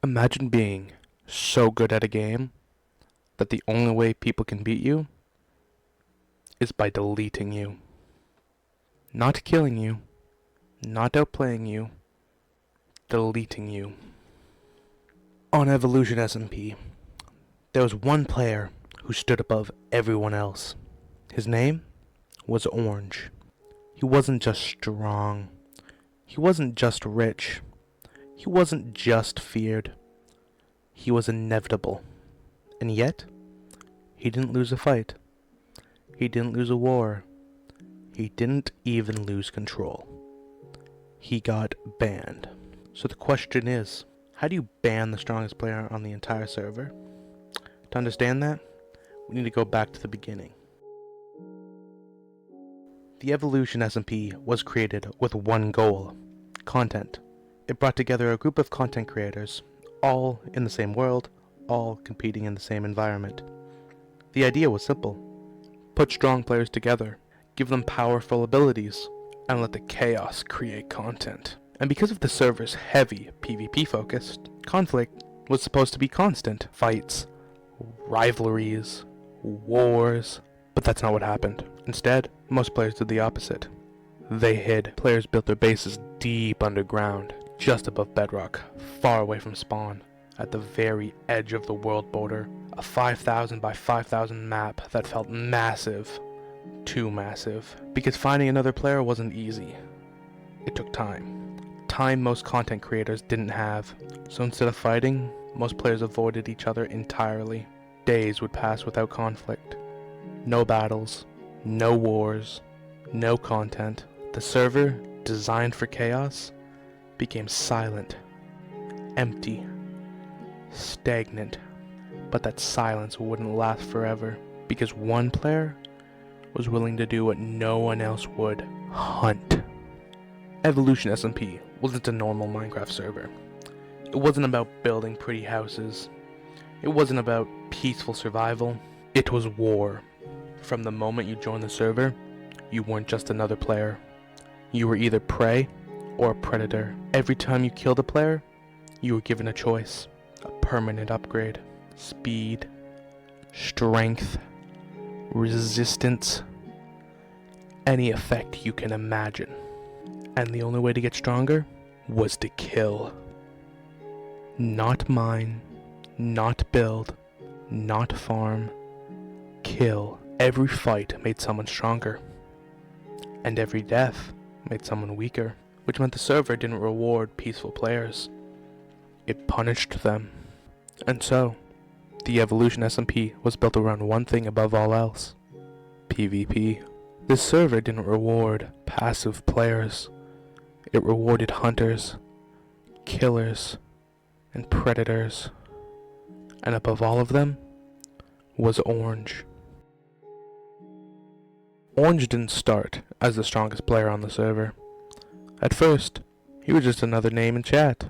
Imagine being so good at a game that the only way people can beat you is by deleting you. Not killing you, not outplaying you, deleting you. On Evolution SMP, there was one player who stood above everyone else. His name was Orange. He wasn't just strong. He wasn't just rich. He wasn't just feared. He was inevitable. And yet, he didn't lose a fight. He didn't lose a war. He didn't even lose control. He got banned. So the question is, how do you ban the strongest player on the entire server? To understand that, we need to go back to the beginning. The Evolution SMP was created with one goal: content. It brought together a group of content creators, all in the same world, all competing in the same environment. The idea was simple: put strong players together, give them powerful abilities, and let the chaos create content. And because of the server's heavy PvP focused, conflict was supposed to be constant. Fights, rivalries, wars. But that's not what happened. Instead, most players did the opposite. They hid. Players built their bases deep underground, just above bedrock, far away from spawn, at the very edge of the world border. A 5,000 by 5,000 map that felt massive. Too massive. Because finding another player wasn't easy. It took time. Time most content creators didn't have. So instead of fighting, most players avoided each other entirely. Days would pass without conflict. No battles, no wars, no content. The server, designed for chaos, became silent, empty, stagnant. But that silence wouldn't last forever, because one player was willing to do what no one else would: hunt. Evolution SMP wasn't a normal Minecraft server. It wasn't about building pretty houses. It wasn't about peaceful survival. It was war. From the moment you joined the server, you weren't just another player. You were either prey or a predator. Every time you killed a player, you were given a choice, a permanent upgrade. Speed, strength, resistance, any effect you can imagine. And the only way to get stronger was to kill. Not mine, not build, not farm, kill. Every fight made someone stronger, and every death made someone weaker, which meant the server didn't reward peaceful players. It punished them. And so, the Evolution SMP was built around one thing above all else: PvP. This server didn't reward passive players. It rewarded hunters, killers, and predators. And above all of them was Orange. Orange didn't start as the strongest player on the server. At first, he was just another name in chat,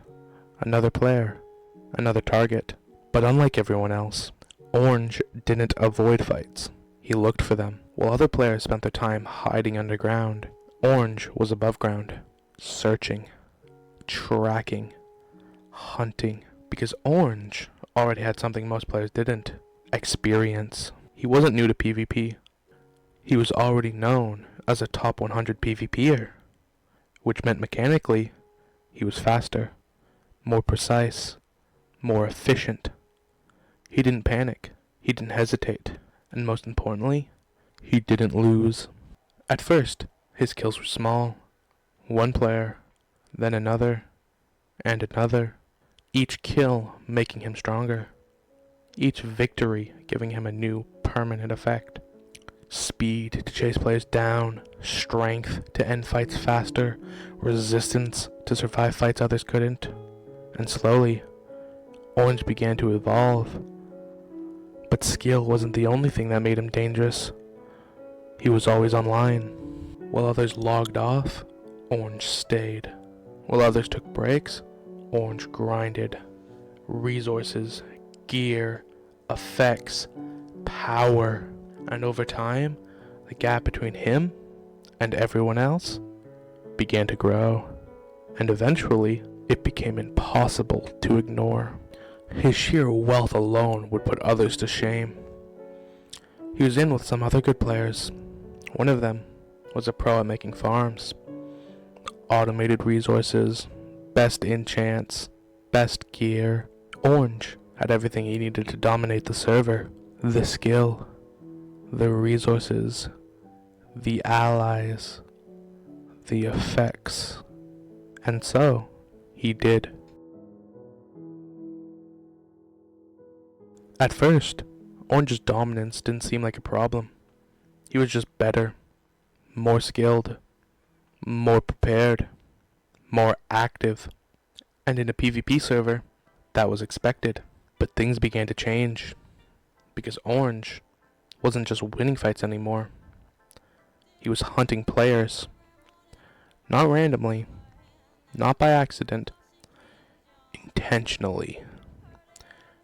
another player, another target. But unlike everyone else, Orange didn't avoid fights. He looked for them. While other players spent their time hiding underground, Orange was above ground, searching, tracking, hunting. Because Orange already had something most players didn't: experience. He wasn't new to PvP. He was already known as a top 100 PvPer, which meant mechanically, he was faster, more precise, more efficient. He didn't panic, he didn't hesitate, and most importantly, he didn't lose. At first, his kills were small: one player, then another, and another, each kill making him stronger, each victory giving him a new permanent effect. Speed to chase players down, strength to end fights faster, resistance to survive fights others couldn't. And slowly, Orange began to evolve. But skill wasn't the only thing that made him dangerous. He was always online. While others logged off, Orange stayed. While others took breaks, Orange grinded. Resources, gear, effects, power. And over time, the gap between him and everyone else began to grow. And eventually, it became impossible to ignore. His sheer wealth alone would put others to shame. He was in with some other good players. One of them was a pro at making farms. Automated resources, best enchants, best gear. Orange had everything he needed to dominate the server. The skill, the resources, the allies, the effects. And so, he did. At first, Orange's dominance didn't seem like a problem. He was just better, more skilled, more prepared, more active. And in a PvP server, that was expected. But things began to change, because Orange wasn't just winning fights anymore. He was hunting players. Not randomly, not by accident, intentionally.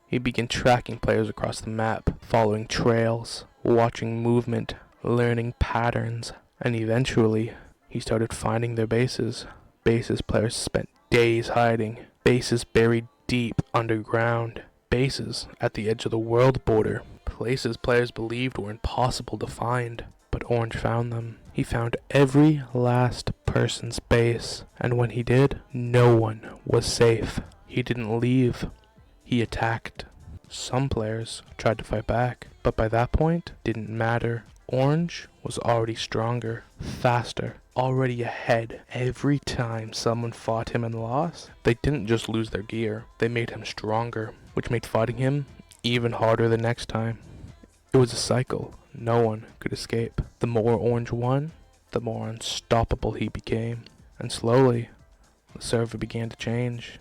He began tracking players across the map, following trails, watching movement, learning patterns, and eventually, he started finding their bases. Bases players spent days hiding, bases buried deep underground, bases at the edge of the world border, places players believed were impossible to find. But Orange found them. He found every last person's base, and when he did, no one was safe. He didn't leave. He attacked. Some players tried to fight back, but by that point, didn't matter. Orange was already stronger, faster, already ahead. Every time someone fought him and lost, they didn't just lose their gear, they made him stronger, which made fighting him even harder the next time. It was a cycle no one could escape. The more Orange won, the more unstoppable he became. And slowly, the server began to change.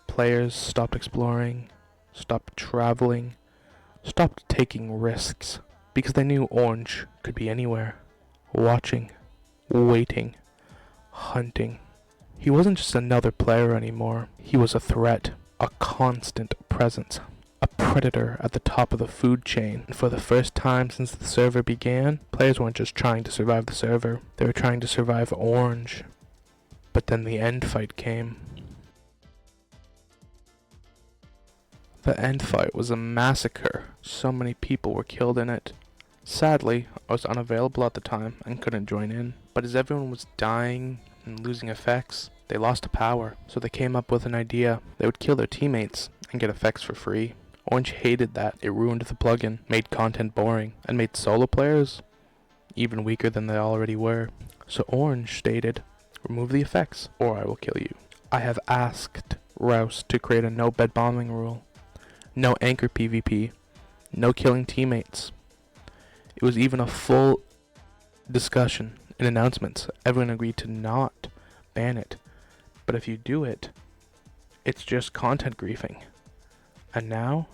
Players stopped exploring, stopped traveling, stopped taking risks, because they knew Orange could be anywhere, watching, waiting, hunting. He wasn't just another player anymore. He was a threat, a constant presence, a predator at the top of the food chain. And for the first time since the server began, players weren't just trying to survive the server, they were trying to survive Orange. But then the end fight came. The end fight was a massacre. So many people were killed in it. Sadly, I was unavailable at the time and couldn't join in. But as everyone was dying and losing effects, they lost power. So they came up with an idea. They would kill their teammates and get effects for free. Orange hated that. It ruined the plugin, made content boring, and made solo players even weaker than they already were. So Orange stated, "Remove the effects, or I will kill you." I have asked Rouse to create a no bed bombing rule. No anchor PvP, no killing teammates. It was even a full discussion in announcements. Everyone agreed to not ban it. But if you do it, it's just content griefing. And now,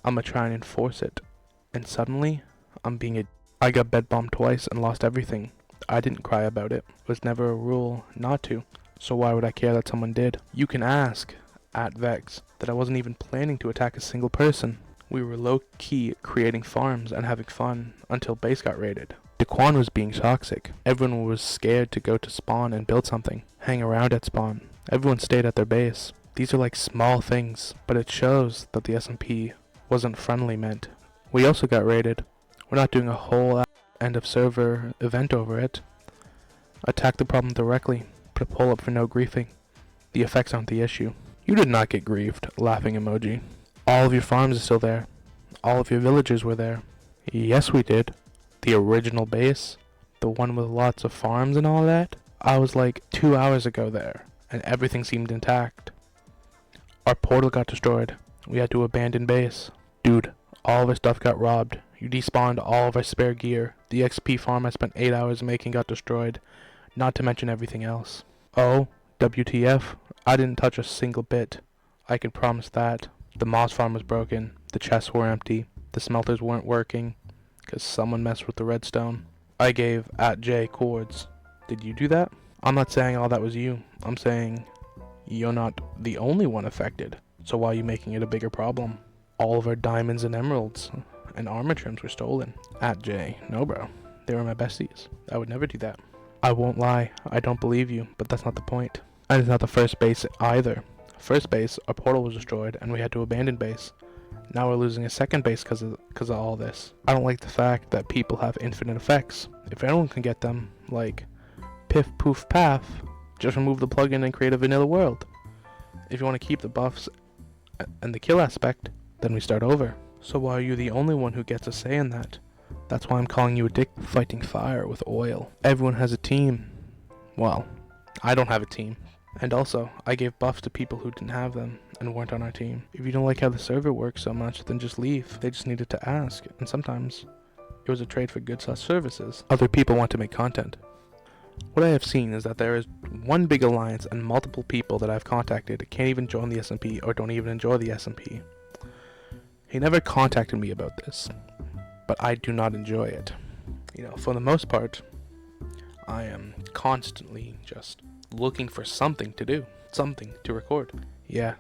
I'm gonna try and enforce it. And suddenly, I got bed bombed twice and lost everything. I didn't cry about it. It was never a rule not to. So why would I care that someone did? You can ask at Vex that I wasn't even planning to attack a single person. We were low-key creating farms and having fun until base got raided. Daquan was being toxic. Everyone was scared to go to spawn and build something, hang around at spawn. Everyone stayed at their base. These are like small things, but it shows that the SMP wasn't friendly meant. We also got raided. We're not doing a whole end of server event over it. Attack the problem directly. Put a poll up for no griefing. The effects aren't the issue. You did not get griefed, laughing emoji. All of your farms are still there. All of your villagers were there. Yes, we did. The original base, the one with lots of farms and all that, I was like 2 hours ago there, and everything seemed intact. Our portal got destroyed. We had to abandon base. Dude, all of our stuff got robbed. You despawned all of our spare gear. The XP farm I spent 8 hours making got destroyed, not to mention everything else. Oh, WTF, I didn't touch a single bit. I can promise that. The moss farm was broken, the chests were empty, the smelters weren't working, because someone messed with the redstone. I gave @J cords. Did you do that? I'm not saying all that was you. I'm saying you're not the only one affected. So why are you making it a bigger problem? All of our diamonds and emeralds and armor trims were stolen. @J, no bro. They were my besties. I would never do that. I won't lie, I don't believe you, but that's not the point. And it's not the first base either. First base, our portal was destroyed and we had to abandon base. Now we're losing a second base because of all this. I don't like the fact that people have infinite effects. If anyone can get them, like piff poof paff, just remove the plugin and create a vanilla world. If you want to keep the buffs and the kill aspect, then we start over. So why are you the only one who gets a say in that? That's why I'm calling you a dick fighting fire with oil. Everyone has a team. Well, I don't have a team. And also, I gave buffs to people who didn't have them and weren't on our team. If you don't like how the server works so much, then just leave. They just needed to ask, and sometimes it was a trade for goods plus services. Other people want to make content. What I have seen is that there is one big alliance and multiple people that I've contacted can't even join the SMP or don't even enjoy the SMP. He never contacted me about this, but I do not enjoy it. You know, for the most part, I am constantly just looking for something to do, something to record. Yeah,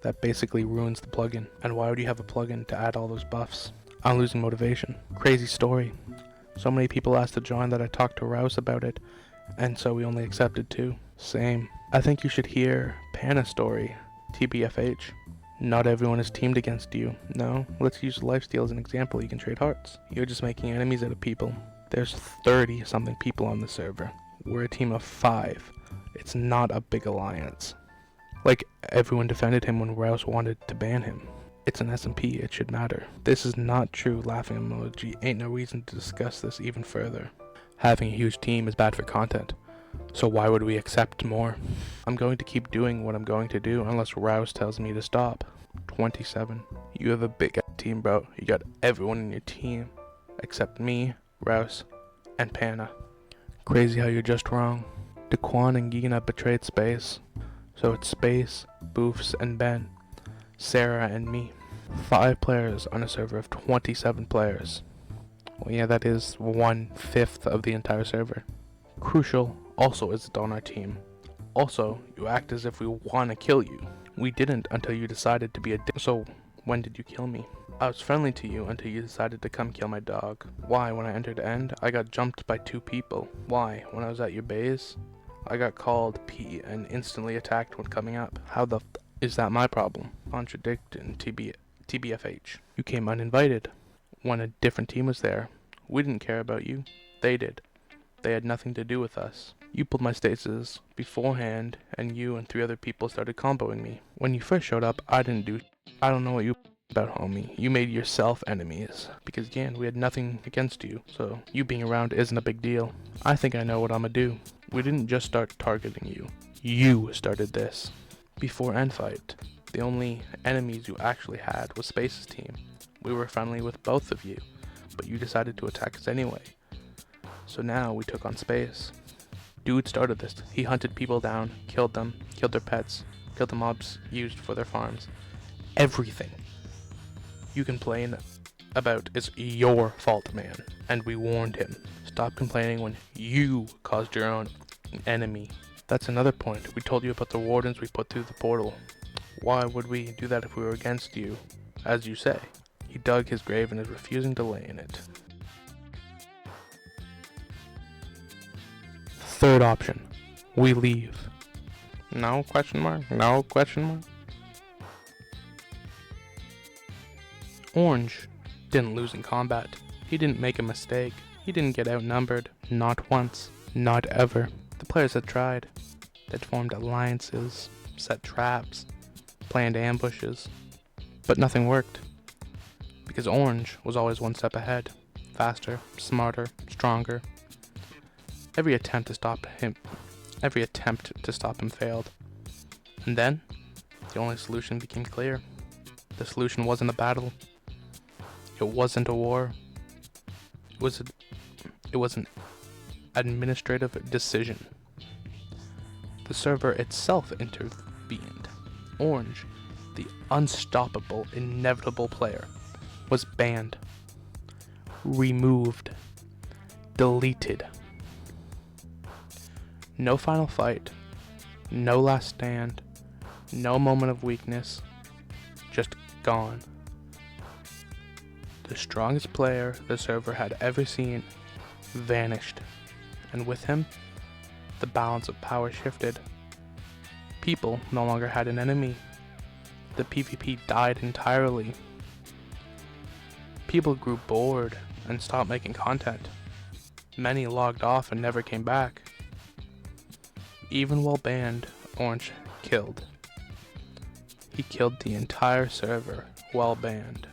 that basically ruins the plugin. And why would you have a plugin to add all those buffs? I'm losing motivation. Crazy story. So many people asked to join that I talked to Rouse about it, and so we only accepted 2. Same. I think you should hear Panna's story, TBFH. Not everyone is teamed against you. No, let's use lifesteal as an example. You can trade hearts. You're just making enemies out of people. There's 30 something people on the server. We're a team of 5. It's not a big alliance. Like, everyone defended him when Rouse wanted to ban him. It's an SMP, it should matter. This is not true, laughing emoji. Ain't no reason to discuss this even further. Having a huge team is bad for content, so why would we accept more? I'm going to keep doing what I'm going to do unless Rouse tells me to stop. 27. You have a big team, bro. You got everyone in your team, except me, Rouse, and Panna. Crazy how you're just wrong. Daquan and Gina betrayed Space, so it's Space, Boofs, and Ben, Sarah, and me. 5 players on a server of 27 players. Well, yeah, that is 1/5 of the entire server. Crucial also isn't on our team. Also, you act as if we want to kill you. We didn't until you decided to be a dick. So, when did you kill me? I was friendly to you until you decided to come kill my dog. Why, when I entered End, I got jumped by 2 people. Why, when I was at your base, I got called P and instantly attacked when coming up. How the is that my problem? Contradicting TBFH. You came uninvited. When a different team was there, we didn't care about you. They did. They had nothing to do with us. You pulled my stasis beforehand, and you and 3 other people started comboing me. When you first showed up, I didn't do I don't know what you about, homie. You made yourself enemies. Because again, we had nothing against you, so you being around isn't a big deal. I think I know what I'ma do. We didn't just start targeting you. You started this. Before End Fight, the only enemies you actually had was Space's team. We were friendly with both of you, but you decided to attack us anyway. So now we took on Space. Dude started this. He hunted people down, killed them, killed their pets, killed the mobs used for their farms. Everything you complain about is your fault, man. And we warned him. Stop complaining when you caused your own enemy. That's another point. We told you about the wardens we put through the portal. Why would we do that if we were against you? As you say. He dug his grave and is refusing to lay in it. Third option. We leave. No question mark? No question mark? Orange didn't lose in combat. He didn't make a mistake. He didn't get outnumbered. Not once. Not ever. The players had tried. They'd formed alliances, set traps, planned ambushes, but nothing worked. Because Orange was always one step ahead. Faster, smarter, stronger. Every attempt to stop him failed. And then, the only solution became clear. The solution wasn't a battle. It wasn't a war. It was an administrative decision. The server itself intervened. Orange, the unstoppable, inevitable player, was banned, removed, deleted. No final fight, no last stand, no moment of weakness, just gone. The strongest player the server had ever seen vanished, and with him, the balance of power shifted. People no longer had an enemy. The PvP died entirely. People grew bored and stopped making content. Many logged off and never came back. Even while banned, Orange killed. He killed the entire server while banned.